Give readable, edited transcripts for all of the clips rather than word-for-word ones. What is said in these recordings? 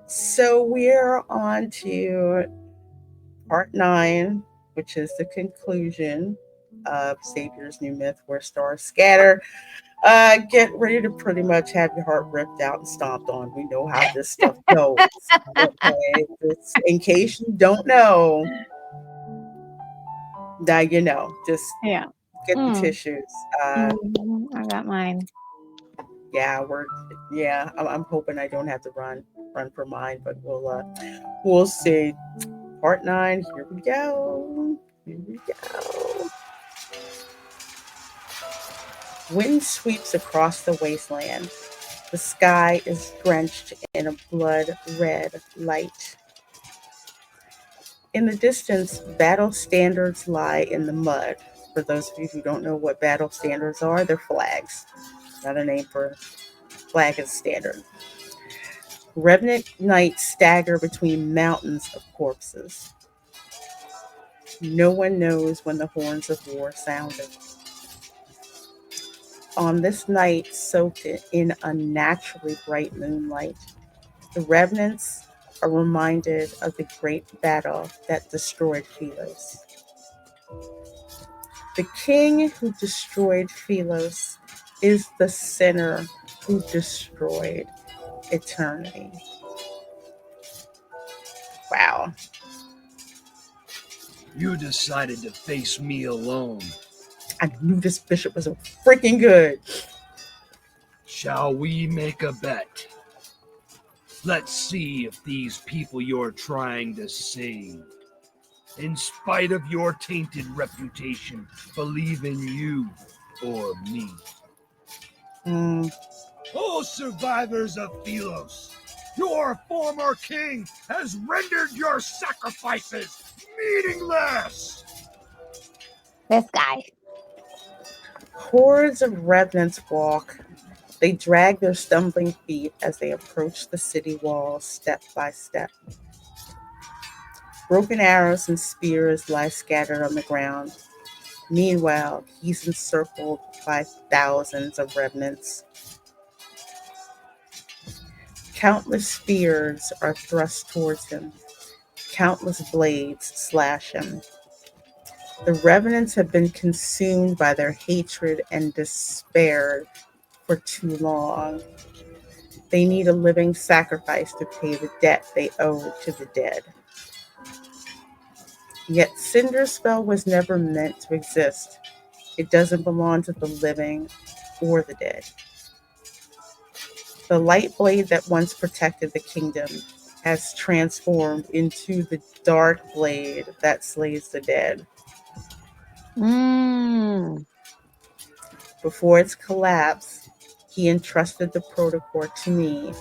So we're on to part nine, which is the conclusion of Xavier's new myth where stars scatter. Get ready to pretty much have your heart ripped out and stomped on. We know how this stuff goes. Okay. In case you don't know, now you know. Just Yeah. get the Mm. tissues. I got mine. Yeah, I'm hoping I don't have to run for mine, but we'll see. Part nine, here we go. Here we go. Wind sweeps across the wasteland. The sky is drenched in a blood red light. In the distance, battle standards lie in the mud. For those of you who don't know what battle standards are, they're flags. Another name for flag is standard. Revenant knights stagger between mountains of corpses. No one knows when the horns of war sounded. On this night, soaked in unnaturally bright moonlight, the revenants are reminded of the great battle that destroyed Philos. The king who destroyed Philos is the sinner who destroyed eternity. Wow. You decided to face me alone. I knew this bishop was freaking good. Shall we make a bet? Let's see if these people you're trying to save, in spite of your tainted reputation, believe in you or me. Mm, O survivors of Philos, your former king has rendered your sacrifices meaningless. This guy. hordes of revenants walk. They drag their stumbling feet as they approach the city walls step by step. Broken arrows and spears lie scattered on the ground. Meanwhile, he's encircled by thousands of revenants. Countless spears are thrust towards him. Countless blades slash him. The revenants have been consumed by their hatred and despair for too long. They need a living sacrifice to pay the debt they owe to the dead. Yet Cinder's spell was never meant to exist. It doesn't belong to the living or the dead. The light blade that once protected the kingdom has transformed into the dark blade that slays the dead. Mm. Before its collapse, he entrusted the protocol to me,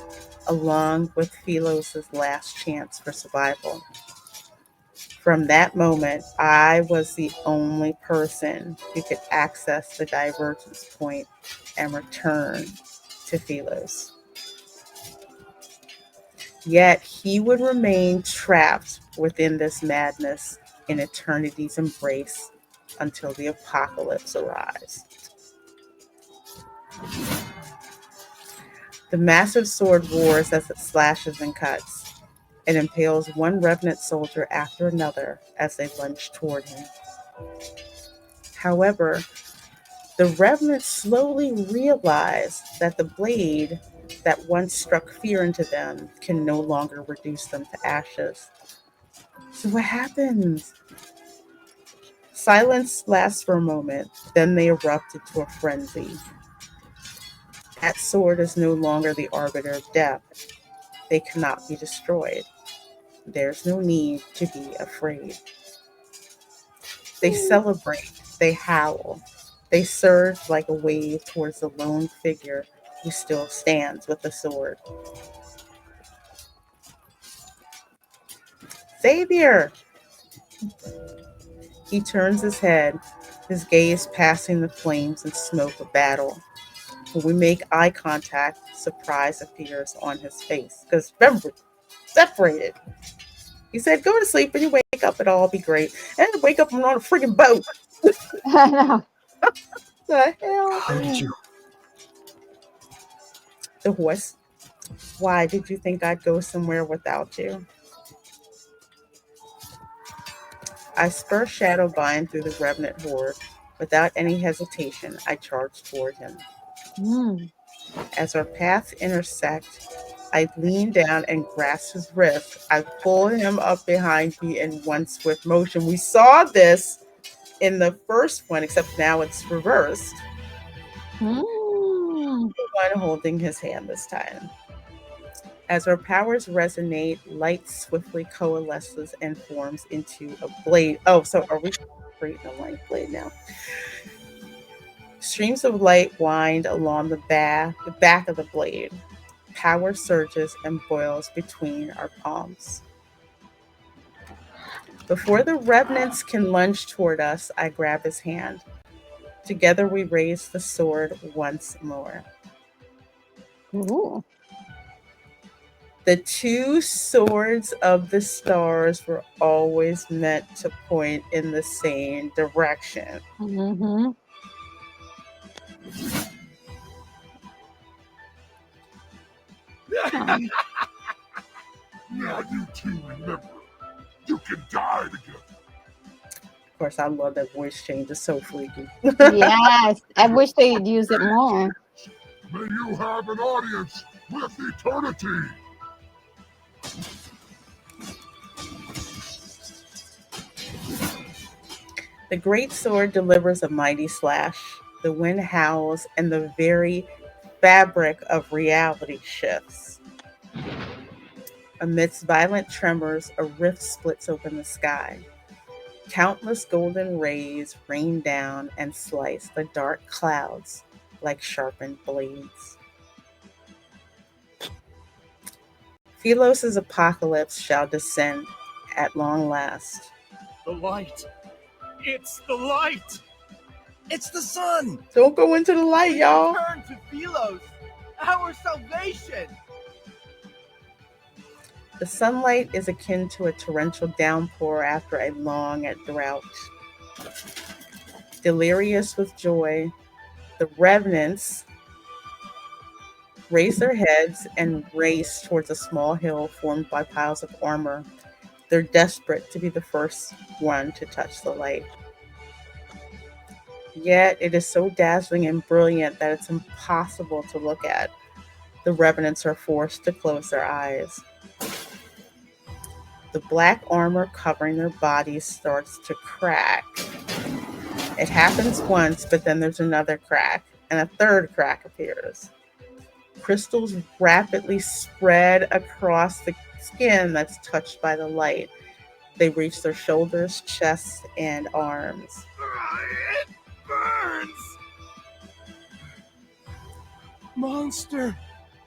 along with Philos' last chance for survival. From that moment, I was the only person who could access the divergence point and return to Philos. Yet he would remain trapped within this madness in eternity's embrace until the apocalypse arrives. The massive sword roars as it slashes and cuts. It impales one revenant soldier after another as they lunge toward him. However, the revenants slowly realize that the blade that once struck fear into them can no longer reduce them to ashes. So, what happens? Silence lasts for a moment, then they erupt into a frenzy. That sword is no longer the arbiter of death. They cannot be destroyed. There's no need to be afraid. They celebrate, they howl, they surge like a wave towards the lone figure who still stands with the sword. Xavier! He turns his head, his gaze passing the flames and smoke of battle. When we make eye contact, surprise appears on his face. Because remember, separated. He said, go to sleep and you wake up, it'll all be great. And then wake up and I'm on a freaking boat. I know. The hell? How did you? The horse. Why did you think I'd go somewhere without you? I spur Shadowbind through the revenant horde. Without any hesitation, I charge toward him. Mm. As our paths intersect, I lean down and grasp his wrist. I pull him up behind me in one swift motion. We saw this in the first one, except now it's reversed. Mm. The one holding his hand this time. As our powers resonate, light swiftly coalesces and forms into a blade. Oh, so are we creating a light blade now? Streams of light wind along the back of the blade. Power surges and boils between our palms. Before the revenants can lunge toward us, I grab his hand. Together we raise the sword once more. Ooh. The two swords of the stars were always meant to point in the same direction. Mm-hmm. Oh. Now you two remember, you can die together. Of course, I love that voice change. It's so freaky. Yes. I wish they'd use it more. May you have an audience with eternity. The great sword delivers a mighty slash. The wind howls, and the very fabric of reality shifts. Amidst violent tremors, a rift splits open the sky. Countless golden rays rain down and slice the dark clouds like sharpened blades. Philos' apocalypse shall descend at long last. The light. It's the light. It's the sun. Don't go into the light, y'all. Return to Philos, our salvation. The sunlight is akin to a torrential downpour after a long drought. Delirious with joy, the revenants raise their heads and race towards a small hill formed by piles of armor. They're desperate to be the first one to touch the light. Yet it is so dazzling and brilliant that it's impossible to look at. The revenants are forced to close their eyes. The black armor covering their bodies starts to crack. It happens once, but then there's another crack, and a third crack appears. Crystals rapidly spread across the skin that's touched by the light. They reach their shoulders, chests, and arms. It burns. Monster.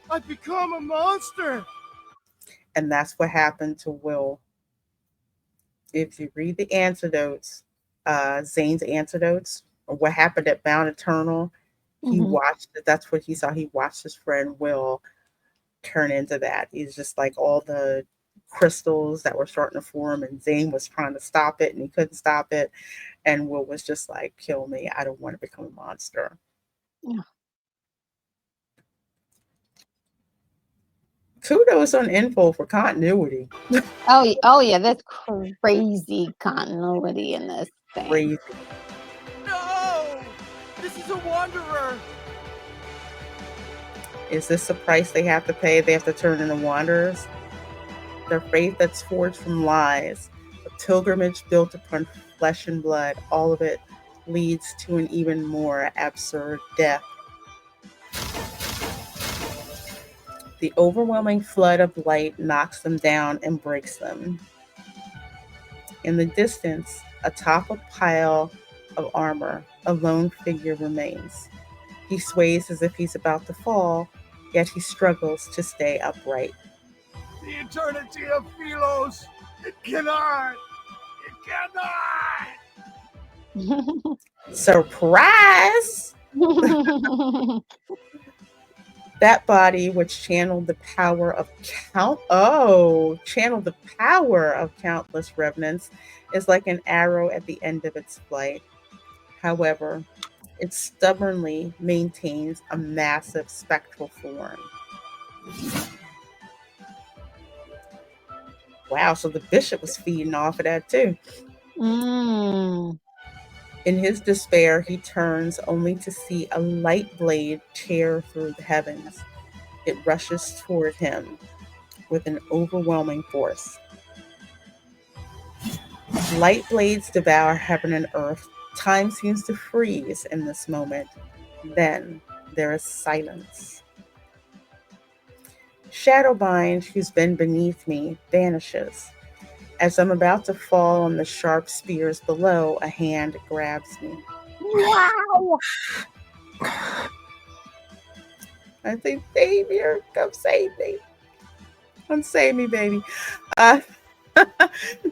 I've become a monster. And that's what happened to Will. If you read the antidotes, Zane's antidotes, or what happened at Mount Eternal, he Mhm. watched it. That's what he saw. He watched his friend Will turn into that. He's just like all the crystals that were starting to form, and Zane was trying to stop it, and he couldn't stop it. And Will was just like, "Kill me! I don't want to become a monster." Yeah. Kudos on info for continuity. Oh yeah, that's crazy continuity in this thing. Crazy. No! This is a wanderer. Is this the price they have to pay? They have to turn into wanderers? Their faith that's forged from lies, a pilgrimage built upon flesh and blood, all of it leads to an even more absurd death. The overwhelming flood of light knocks them down and breaks them. In the distance, atop a pile of armor, a lone figure remains. He sways as if he's about to fall, yet he struggles to stay upright. The eternity of Philos. It cannot. It cannot. Surprise! That body, which channeled the power of countless revenants, is like an arrow at the end of its flight. However, it stubbornly maintains a massive spectral form. Wow, so the bishop was feeding off of that too. Mm. In his despair, he turns only to see a light blade tear through the heavens. It rushes toward him with an overwhelming force. Light blades devour heaven and earth. Time seems to freeze in this moment. Then there is silence. Shadowbind, who's been beneath me, vanishes. As I'm about to fall on the sharp spears below, a hand grabs me. Wow. I say, Xavier, come save me. Come save me, baby. Uh,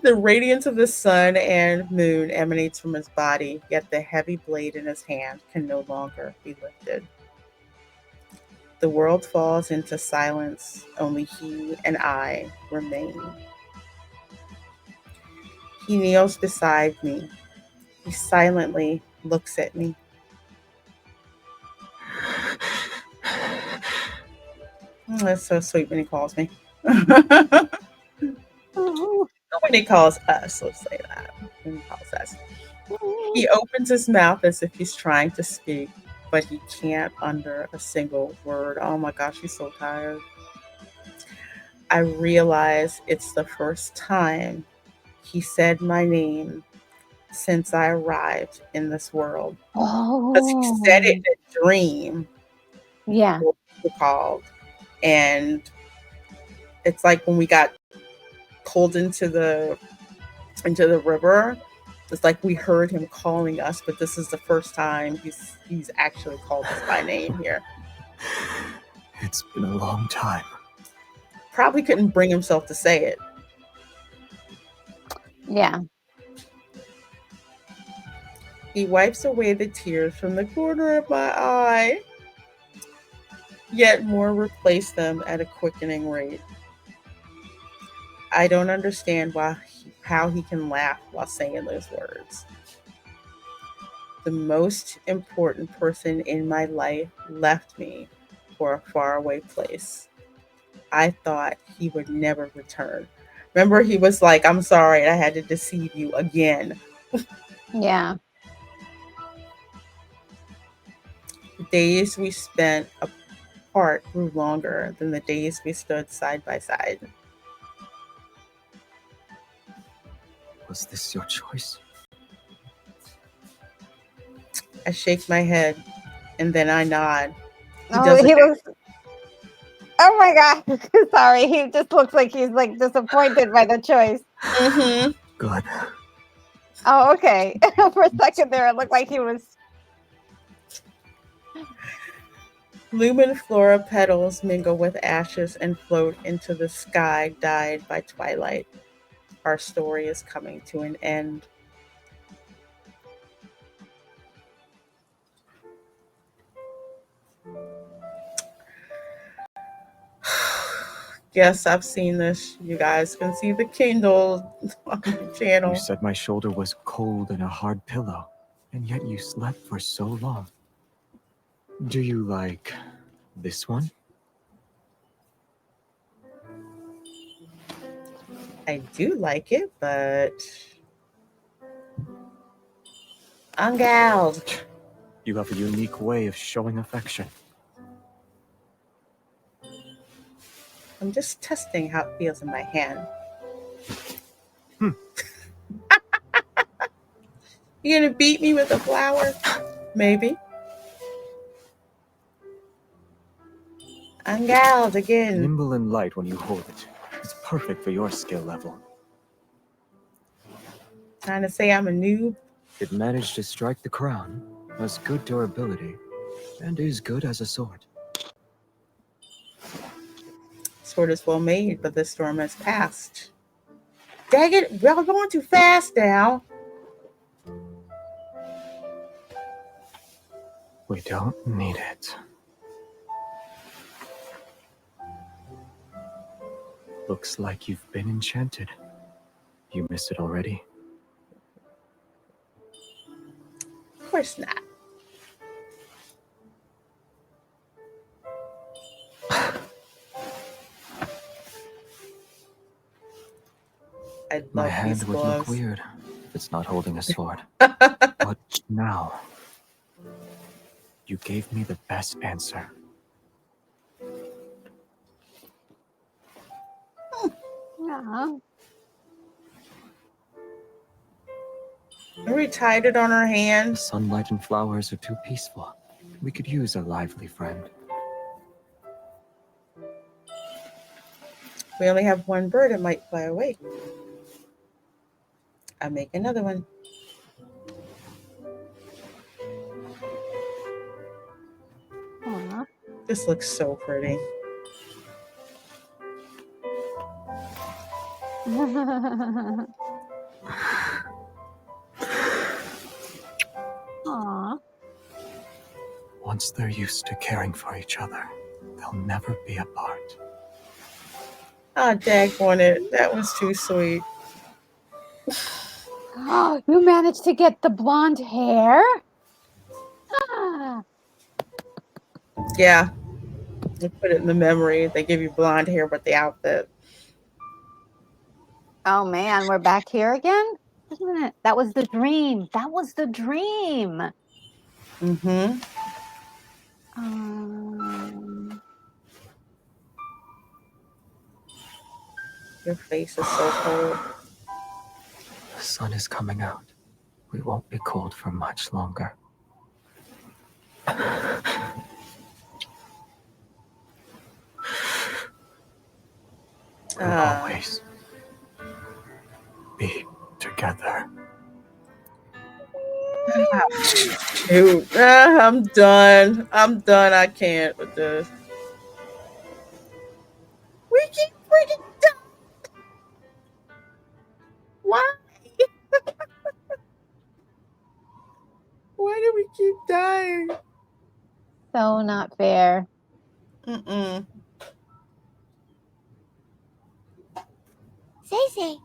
the radiance of the sun and moon emanates from his body, yet the heavy blade in his hand can no longer be lifted. The world falls into silence. Only he and I remain. He kneels beside me. He silently looks at me. That's so sweet when he calls me. Oh. When he calls us, let's say that. When he calls us. He opens his mouth as if he's trying to speak, but he can't utter a single word. Oh my gosh, he's so tired. I realize it's the first time he said my name since I arrived in this world. Because he said it in a dream, Yeah. what we called. And it's like when we got pulled into the river, it's like we heard him calling us, but this is the first time he's actually called us by name here. It's been a long time. Probably couldn't bring himself to say it. Yeah. He wipes away the tears from the corner of my eye, yet more replace them at a quickening rate. I don't understand how he can laugh while saying those words. The most important person in my life left me for a faraway place. I thought he would never return. Remember, he was like, I'm sorry, I had to deceive you again. Yeah. The days we spent apart grew longer than the days we stood side by side. Was this your choice? I shake my head and then I nod. He Oh, doesn't. he looks. Oh my god. Sorry. He just looks like he's like disappointed by the choice. Mm-hmm. Good. Oh, okay. For a second there, it looked like he was. Lumen flora petals mingle with ashes and float into the sky dyed by twilight. Our story is coming to an end. Yes, I've seen this. You guys can see the Kindle on my You channel. said my shoulder was cold and a hard pillow, and yet you slept for so long. Do you like this one? I do like it, but Ungaled. You have a unique way of showing affection. I'm just testing how it feels in my hand. You gonna beat me with a flower? Maybe. Ungaled again. Nimble and light when you hold it. It's perfect for your skill level. Trying to say I'm a noob. It managed to strike the crown, has good durability, and is good as a sword. Sword is well made, but the storm has passed. Dang it, we're going too fast now. We don't need it. Looks like you've been enchanted. You missed it already? Of course not. I My love hand these would look gloves. weird if it's not holding a sword. But now, you gave me the best answer. Yeah. We tied it on her The hand. sunlight and flowers are too peaceful. We could use a lively friend. We only have one bird, it might fly away. I make another one. Aw. This looks so pretty. Aw. Once they're used to caring for each other, they'll never be apart. Ah, daggone it. That was too sweet. Oh, you managed to get the blonde hair? Ah. Yeah. They put it in the memory. They give you blonde hair with the outfit. Oh man, we're back here again? Wait a minute. That was the dream. That was the dream. Mm-hmm. Um, Your face is so cold. The sun is coming out. We won't be cold for much longer. We'll always be together. Shoot. I'm done. I'm done. I can't with this. We keep freaking dying. Why? Why do we keep dying? so not fair. Mm-mm. Zay,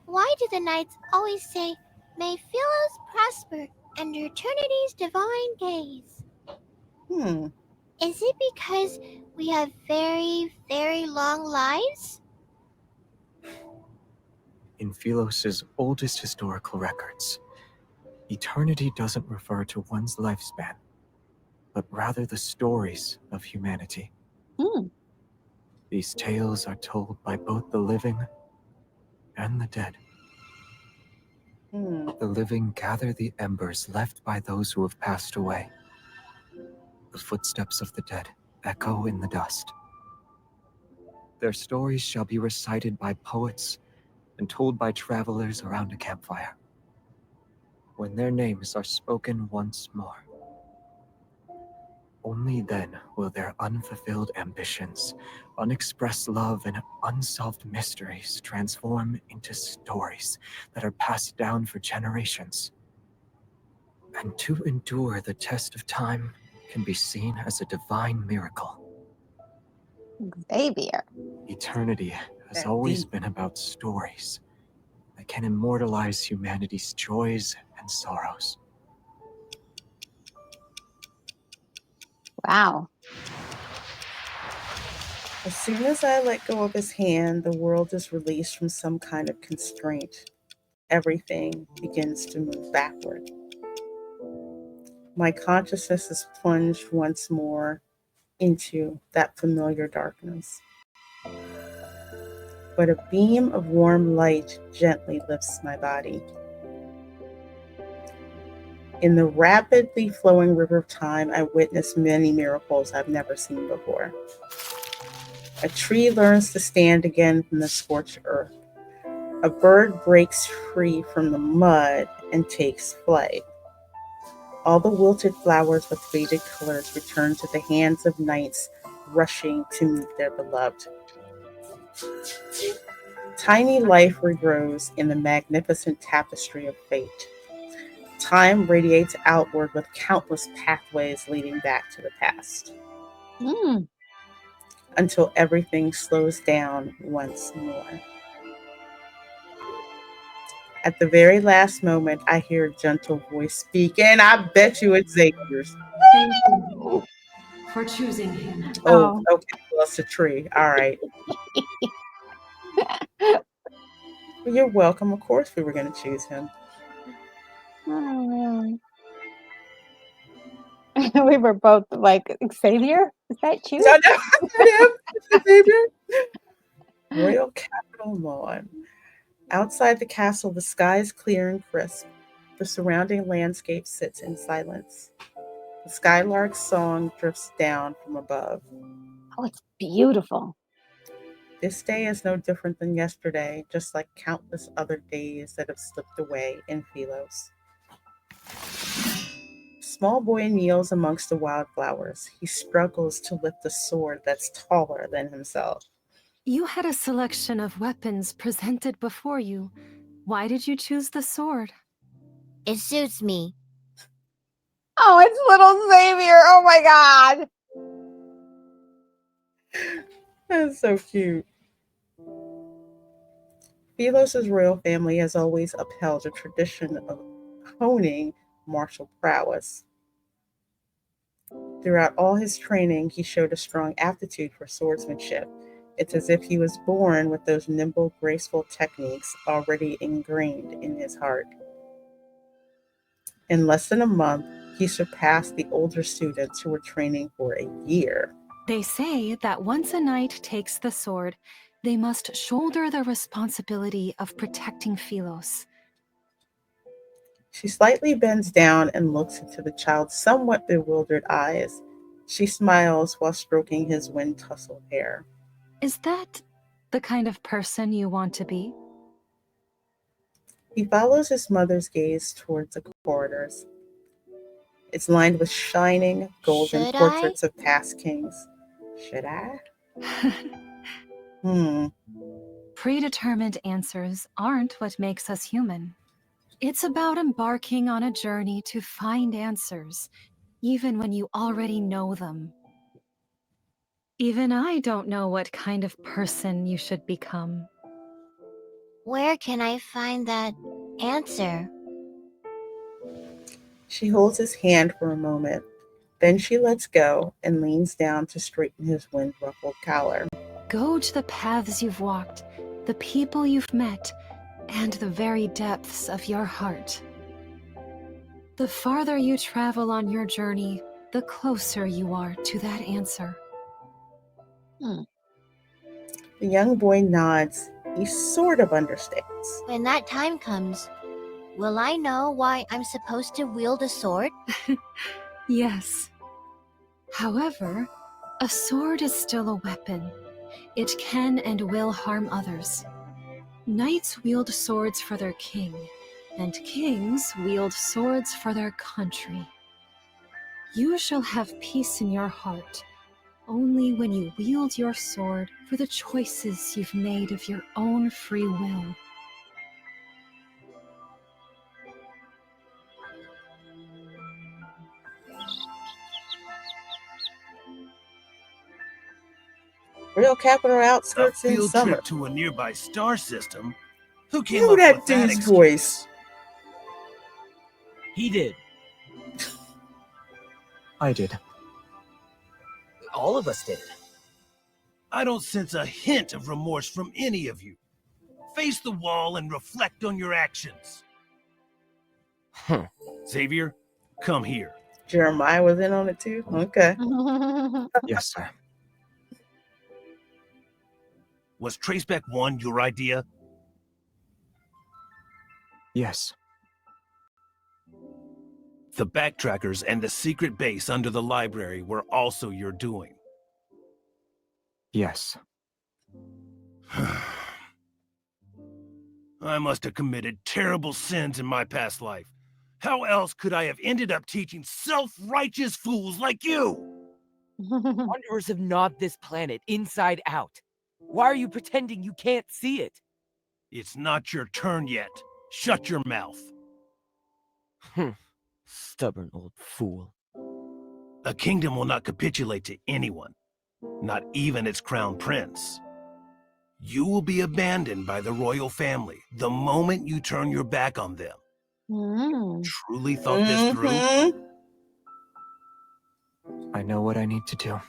why do the knights always say, "May Philos prosper and eternity's divine gaze"? Hmm. Is it because we have very, very long lives? In Philos' oldest historical records, eternity doesn't refer to one's lifespan, but rather the stories of humanity. Hmm. These tales are told by both the living and the dead. Hmm. The living gather the embers left by those who have passed away. The footsteps of the dead echo in the dust. Their stories shall be recited by poets and told by travelers around a campfire. When their names are spoken once more, only then will their unfulfilled ambitions, unexpressed love, and unsolved mysteries transform into stories that are passed down for generations. And to endure the test of time can be seen as a divine miracle. Xavier. Eternity has That always deep. been about stories that can immortalize humanity's joys and sorrows. Wow. As soon as I let go of his hand, the world is released from some kind of constraint. Everything begins to move backward. My consciousness is plunged once more into that familiar darkness. But a beam of warm light gently lifts my body. In the rapidly flowing river of time, I witness many miracles I've never seen before. A tree learns to stand again from the scorched earth. A bird breaks free from the mud and takes flight. All the wilted flowers with faded colors return to the hands of knights rushing to meet their beloved. Tiny life regrows in the magnificent tapestry of fate. Time radiates outward with countless pathways leading back to the past, Hmm. until everything slows down once more. At the very last moment, I hear a gentle voice speak, and I bet you it's Xavier's. Thank you for choosing him. Oh, Oh. okay, well, it's a tree. All right. You're welcome. Of course, we were going to choose him. Oh, we were both like, Xavier? Is that you? No, no, not him. Xavier. Royal Capital Lawn. Outside the castle, the sky is clear and crisp. The surrounding landscape sits in silence. The skylark's song drifts down from above. Oh, it's beautiful. This day is no different than yesterday, just like countless other days that have slipped away in Philos. A small boy kneels amongst the wildflowers. He struggles to lift a sword that's taller than himself. You had a selection of weapons presented before you. Why did you choose the sword? It suits me. Oh, it's little Xavier. Oh my God. That's so cute. Philos' royal family has always upheld a tradition of honing martial prowess. Throughout all his training, he showed a strong aptitude for swordsmanship. It's as if he was born with those nimble, graceful techniques already ingrained in his heart. In less than a month, he surpassed the older students who were training for a year. They say that once a knight takes the sword, they must shoulder the responsibility of protecting Philos. She slightly bends down and looks into the child's somewhat bewildered eyes. She smiles while stroking his wind-tousled hair. Is that the kind of person you want to be? He follows his mother's gaze towards the corridors. It's lined with shining, golden Should I? portraits of past kings. Should I? Predetermined answers aren't what makes us human. It's about embarking on a journey to find answers, even when you already know them. Even I don't know what kind of person you should become. Where can I find that answer? She holds his hand for a moment. Then she lets go and leans down to straighten his wind-ruffled collar. Go to the paths you've walked, the people you've met, and the very depths of your heart. The farther you travel on your journey, the closer you are to that answer. The young boy nods. He sort of understands. When that time comes, will I know why I'm supposed to wield a sword? Yes. However, a sword is still a weapon. It can and will harm others. Knights wield swords for their king, and kings wield swords for their country. You shall have peace in your heart only when you wield your sword for the choices you've made of your own free will. Real capital A outskirts in field summer. trip to a nearby star system? Who came Knew up that with that dude's excuse? voice. He did. I did. All of us did. I don't sense a hint of remorse from any of you. Face the wall and reflect on your actions. Xavier, come here. Jeremiah was in on it too? Okay. Yes, sir. Was Traceback 1 your idea? Yes. The backtrackers and the secret base under the library were also your doing. Yes. I must have committed terrible sins in my past life. How else could I have ended up teaching self-righteous fools like you? Wanderers have gnawed this planet inside out. Why are you pretending you can't see it? It's not your turn yet. Shut your mouth. Stubborn old fool. A kingdom will not capitulate to anyone, not even its crown prince. You will be abandoned by the royal family the moment you turn your back on them. Truly thought this through? I know what I need to do.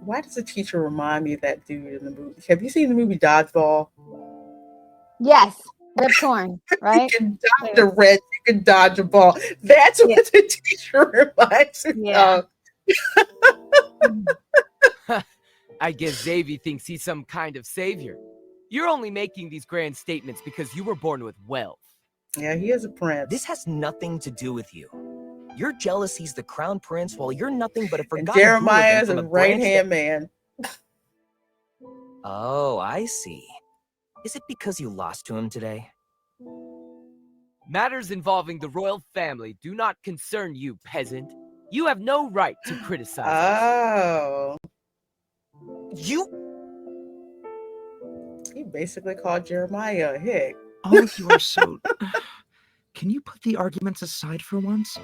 Why does the teacher remind me of that dude in the movie? Have you seen the movie Dodgeball? Yes, Rip Torn, You right? can dodge a Yes. wrench, you can dodge a ball. That's Yeah. what the teacher reminds me Yeah. of. I guess Xavier thinks he's some kind of savior. You're only making these grand statements because you were born with wealth. Yeah, he is a prince. This has nothing to do with you. Your jealousy's the crown prince, while you're nothing but a And forgotten Jeremiah hooligan is from a a branch right-hand man. Oh, I see. Is it because you lost to him today? Matters involving the royal family do not concern you, peasant. You have no right to criticize us. Oh. You? He basically called Jeremiah a hick. All of you are so... Can you put the arguments aside for once?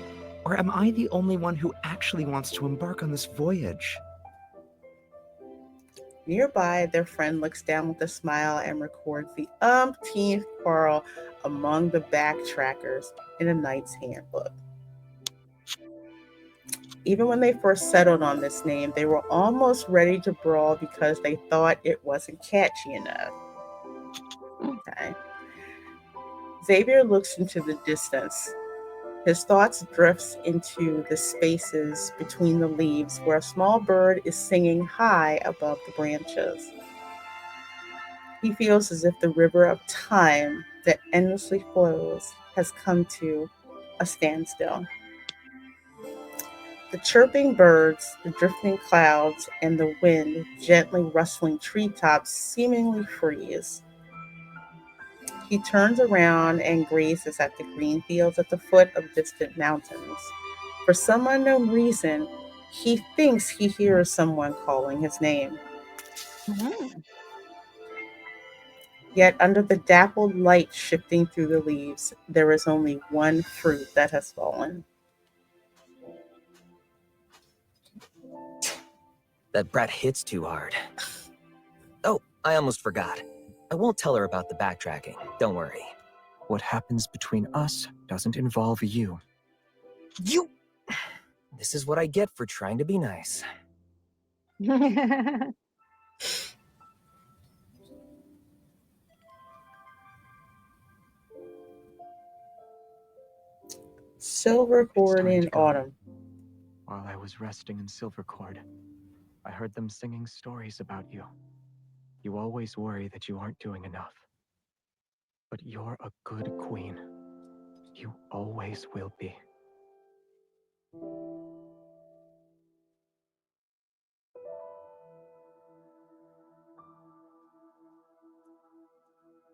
Or am I the only one who actually wants to embark on this voyage? Nearby, their friend looks down with a smile and records the umpteenth quarrel among the backtrackers in a knight's handbook. Even when they first settled on this name, they were almost ready to brawl because they thought it wasn't catchy enough. Okay. Xavier looks into the distance. His thoughts drifts into the spaces between the leaves where a small bird is singing high above the branches. He feels as if the river of time that endlessly flows has come to a standstill. The chirping birds, the drifting clouds, and the wind gently rustling treetops seemingly freeze. He turns around and gazes at the green fields at the foot of distant mountains. For some unknown reason, he thinks he hears someone calling his name. Mhm. Yet under the dappled light shifting through the leaves, there is only one fruit that has fallen. That brat hits too hard. Oh, I almost forgot. I won't tell her about the backtracking. Don't worry. What happens between us doesn't involve you. You... This is what I get for trying to be nice. Silver It's cord time in to go. autumn. While I was resting in Silvercord, I heard them singing stories about you. You always worry that you aren't doing enough. But you're a good queen. You always will be.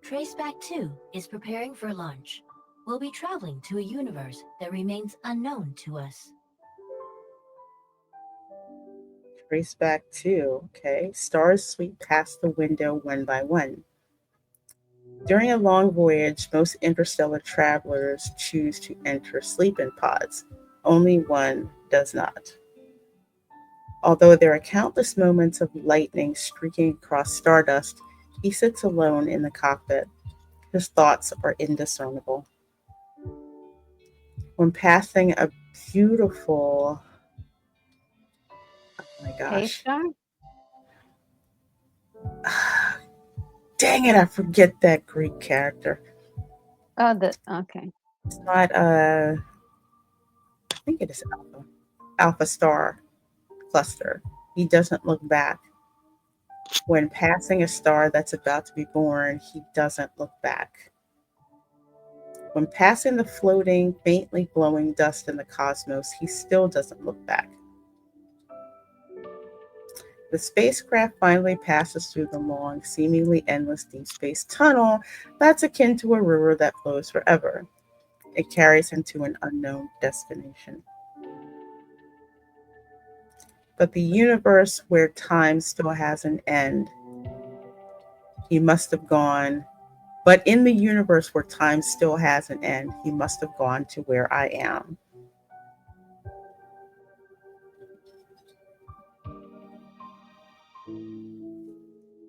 Traceback 2 is preparing for launch. We'll be traveling to a universe that remains unknown to us. Trace back to, okay. Stars sweep past the window one by one. During a long voyage, most interstellar travelers choose to enter sleep-in pods. Only one does not. Although there are countless moments of lightning streaking across stardust, he sits alone in the cockpit. His thoughts are indiscernible. When passing a beautiful, oh my gosh, K-Star? dang it, I forget that Greek character. Oh, okay. It's not, I think it is Alpha Star cluster. He doesn't look back. When passing a star that's about to be born, he doesn't look back. When passing the floating, faintly glowing dust in the cosmos, he still doesn't look back. The spacecraft finally passes through the long, seemingly endless deep space tunnel that's akin to a river that flows forever. It carries him to an unknown destination. But the universe where time still has an end, he must have gone. But in the universe where time still has an end, he must have gone to where I am.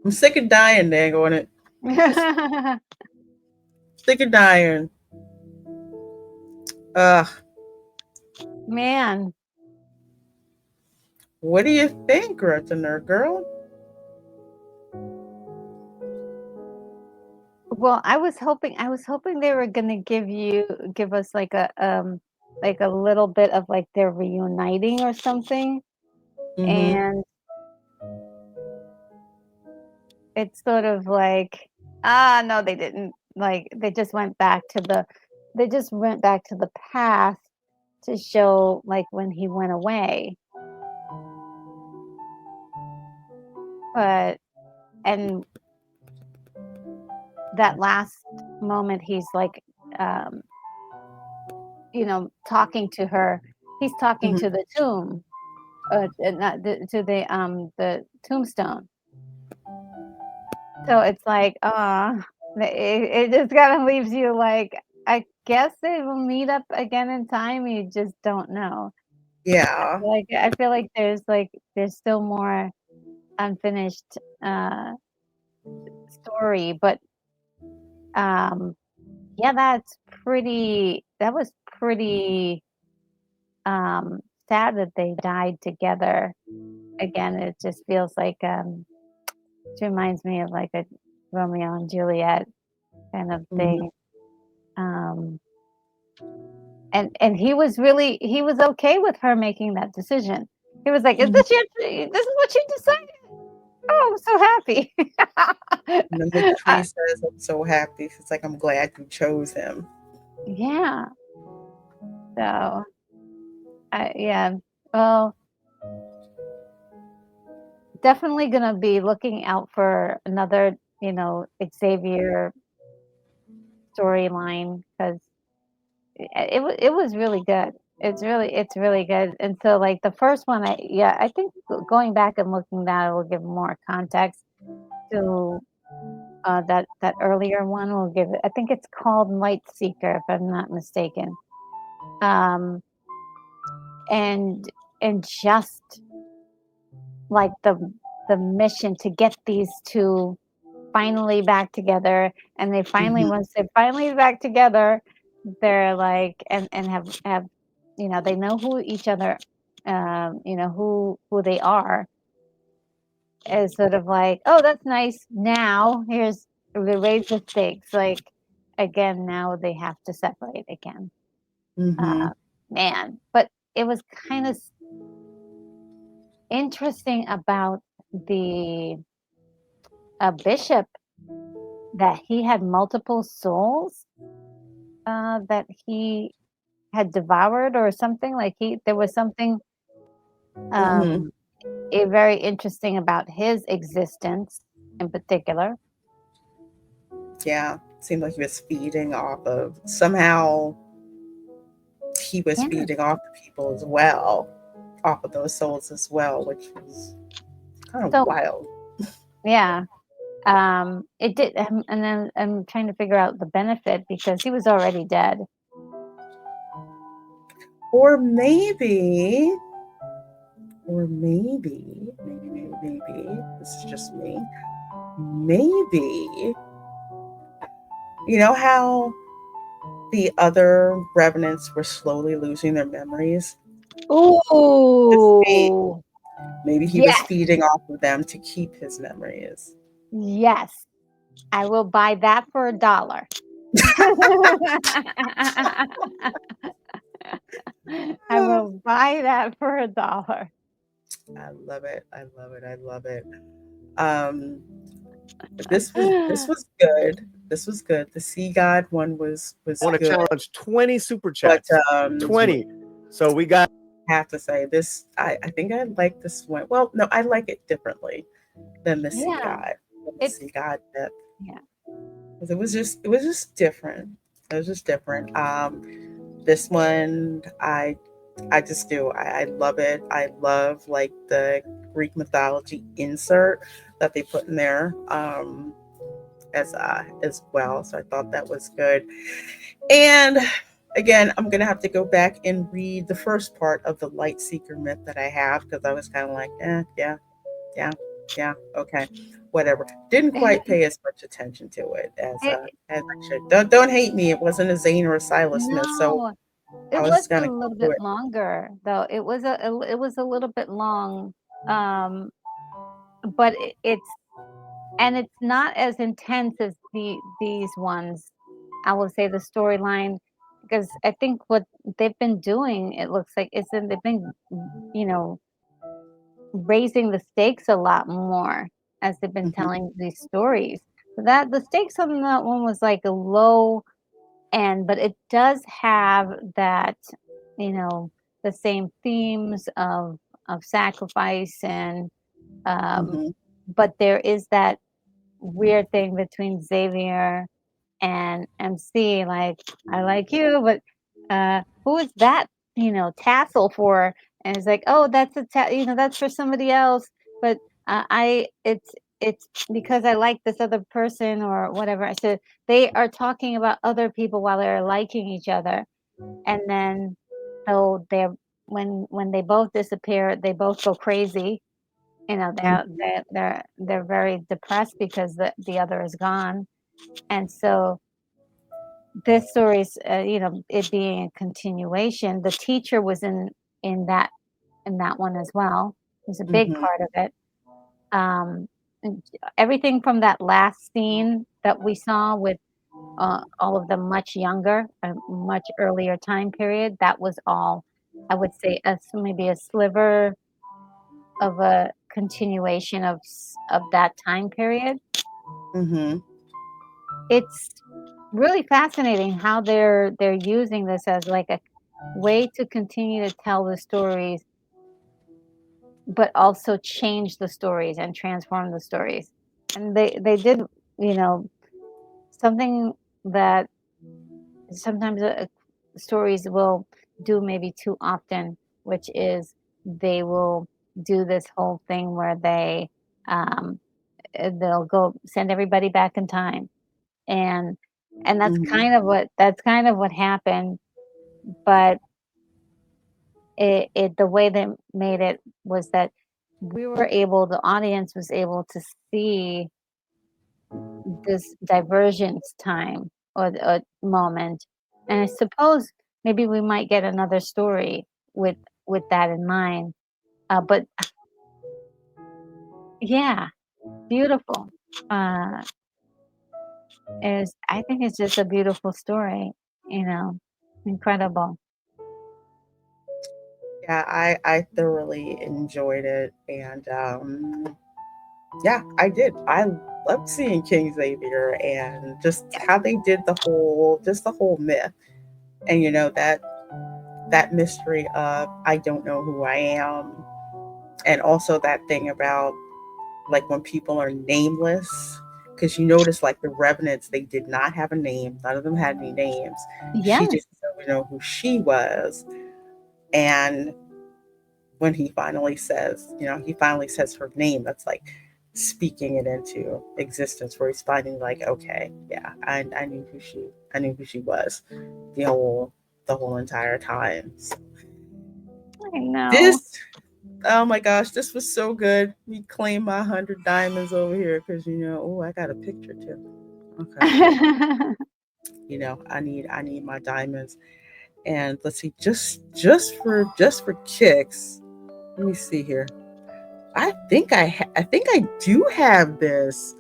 I'm sick of dying, dang on it. Sick of dying. Ugh. Man. What do you think, Greta Nerd Girl? Well, I was hoping they were gonna give us like a little bit of like they're reuniting or something, Mm-hmm. and it's sort of like, ah, no, they didn't. Like they just went back to the past to show like when he went away. But and that last moment he's like um talking to her. He's talking Mm-hmm. to the tomb, not to the tombstone. So it's like, it just kind of leaves you like, I guess they will meet up again in time. You just don't know. Yeah. I feel like there's still more unfinished story, but um, yeah, that was pretty sad that they died together. Again, it just feels like it reminds me of like a Romeo and Juliet kind of Mm-hmm. thing. Um, and he was okay with her making that decision. He was like, Mm-hmm. this is what you decided? Oh, I'm so happy." And then the tree says, "I'm so happy." It's like, I'm glad you chose him. Yeah. So, yeah. Well, definitely gonna be looking out for another, Xavier storyline because it was really good. It's really good. And so like the first one, I think going back and looking that will give more context to that earlier one will give it. I think it's called Light Seeker, if I'm not mistaken. Um, and just like the mission to get these two finally back together, and they finally Mm-hmm. once they're finally back together, they're like and have they know who each other, who they are, is sort of like, oh, that's nice. Now here's we raise the stakes. Like again, now they have to separate again. Mm-hmm. Man, but it was kind of interesting about the bishop that he had multiple souls that he had devoured or something. Like there was something Mm-hmm. um, very interesting about his existence in particular. Yeah. Seemed like he was feeding off of somehow he was Yeah. feeding off the people as well, off of those souls as well, which was kind of So wild. yeah, it did, and then I'm trying to figure out the benefit because he was already dead. Or maybe, maybe, this is just me. Maybe, you know how the other revenants were slowly losing their memories? Ooh, Maybe he was yes, feeding off of them to keep his memories. yes, I will buy that for $1. I will buy that for $1. I love it. I love it. I love it. Um, this was good. This was good. The Sea God one was I want to good. challenge 20 super But chats. 20. So we got. I have to say this. I think I like this one. Well, no, I like it differently than the Sea Yeah, God. The it's Sea God myth. yeah. 'Cause it was just different. It was just different. This one I just do. I love it. I love like the Greek mythology insert that they put in there as well. So I thought that was good. And again, I'm gonna have to go back and read the first part of the Light Seeker myth that I have because I was kind of like, yeah, okay, whatever. Didn't quite pay as much attention to it as It, I should. Don't hate me. It wasn't a Zane or a Silas myth, so no, It I was was a gonna little get to bit it. longer though. It was a little bit long, but it's not as intense as these ones. I will say the storyline, because I think what they've been doing, it looks like, is that they've been, you know, raising the stakes a lot more as they've been Mhm. telling these stories. That the stakes on that one was like a low end, but it does have that, you know, the same themes of sacrifice and um Mhm. but there is that weird thing between Xavier and MC, like, I like you, but who is that, tassel for? And it's like, oh, that's that's for somebody else. But it's because I like this other person or whatever. So they are talking about other people while they're liking each other. And then so they're when they both disappear, they both go crazy. Mhm. They're very depressed because the other is gone. And so this story is, it being a continuation. The teacher was in that in that one as well. It was a big Mhm. part of it. And everything from that last scene that we saw with all of them much younger, a much earlier time period. That was all, I would say, maybe a sliver of a continuation of that time period. Mhm. It's really fascinating how they're using this as like a way to continue to tell the stories, but also change the stories and transform the stories. And they did, you know, something that sometimes stories will do maybe too often, which is they will do this whole thing where um, they'll go send everybody back in time, and Mhm. that's kind of what happened. But the way they made it was that the audience was able to see this divergence time or a moment. And I suppose maybe we might get another story with that in mind. But yeah, beautiful. Uh, is I think it's just a beautiful story. You know, incredible. Yeah, I thoroughly enjoyed it, and yeah, I did. I loved seeing King Xavier and just how they did the whole myth, and that mystery of I don't know who I am, and also that thing about like when people are nameless. Because you notice, like the revenants, they did not have a name. None of them had any names. She Yes. didn't really know who she was, and when he finally says her name, that's like speaking it into existence, where he's finding like, okay, yeah, I knew who she was the whole entire time. So I know. this, oh my gosh, this was so good. We claim my 100 diamonds over here because oh, I got a picture too. Okay, I need my diamonds. And let's see, just for kicks. Let me see here. I think I do have this,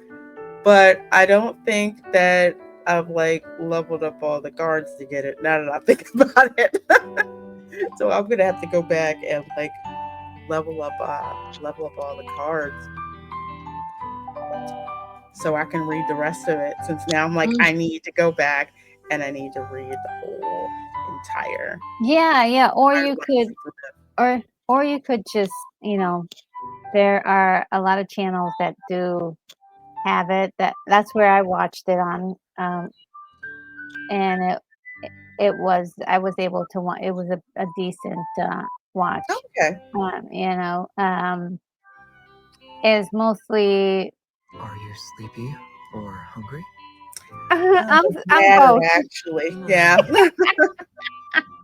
but I don't think that I've like leveled up all the cards to get it. Now that I think about it, so I'm gonna have to go back and like level up all the cards so I can read the rest of it. Since now I'm like I need to go back and I need to read the whole entire. Yeah, yeah. Entire Or you could just, there are a lot of channels that do have it. That's where I watched it on, and I was able to watch. It was a decent watch. Okay. Is mostly. Are you sleepy or hungry? I'm Matter both. actually, yeah.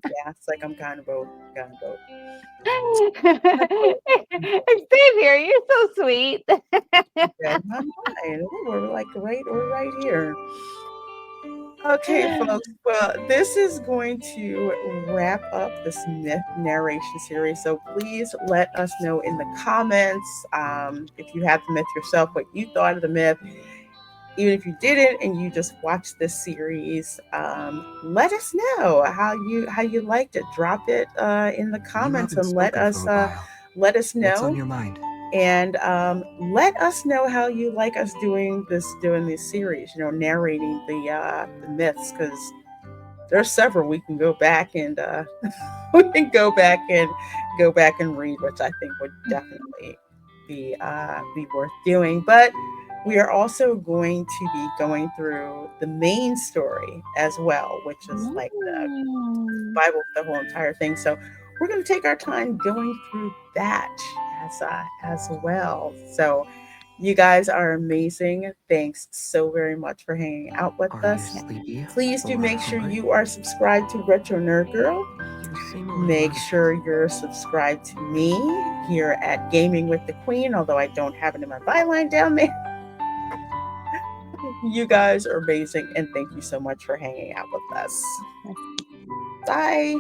Yeah, it's like I'm kind of both. Kind of both. Xavier, you're so sweet. Okay, I'm fine. We're like we're right here. Okay, folks. Well, this is going to wrap up this myth narration series. So please let us know in the comments if you had the myth yourself, what you thought of the myth. Even if you didn't and you just watched this series, let us know how you liked it. Drop it in the comments and let us know. What's on your mind? And let us know how you like us doing this series. Narrating the myths, because there's several we can go back and we can go back and read, which I think would definitely be worth doing. But we are also going to be going through the main story as well, which is like the Bible, the whole entire thing. So we're going to take our time going through that as well. So you guys are amazing. Thanks so very much for hanging out with us. Please do make sure you are subscribed to Retro Nerd Girl. Make sure you're subscribed to me here at Gaming with the Queen, although I don't have it in my byline down there. You guys are amazing, and thank you so much for hanging out with us. Bye.